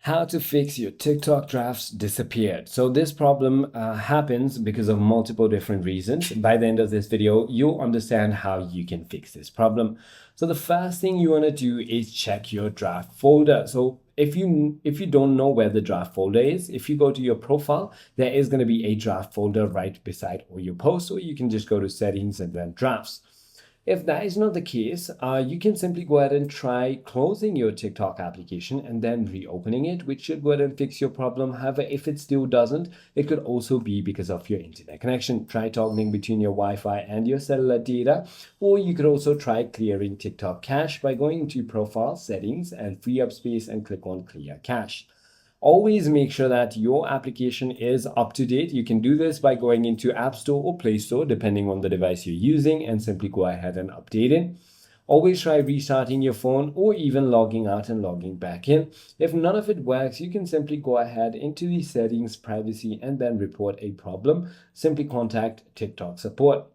How to fix your TikTok drafts disappeared. So this problem happens because of multiple different reasons. By the end of this video, you'll understand how you can fix this problem. So the first thing you want to do is check your draft folder. So if you don't know where the draft folder is, if you go to your profile, there is going to be a draft folder right beside all your posts, or you can just go to settings and then drafts. If that is not the case, you can simply go ahead and try closing your TikTok application and then reopening it, which should go ahead and fix your problem. However, if it still doesn't, it could also be because of your internet connection. Try toggling between your Wi-Fi and your cellular data, or you could also try clearing TikTok cache by going to Profile Settings and free up space and click on Clear Cache. Always make sure that your application is up to date. You can do this by going into App Store or Play Store, depending on the device you're using, and simply go ahead and update it. Always try restarting your phone or even logging out and logging back in. If none of it works, you can simply go ahead into the settings, privacy, and then report a problem. Simply contact TikTok support.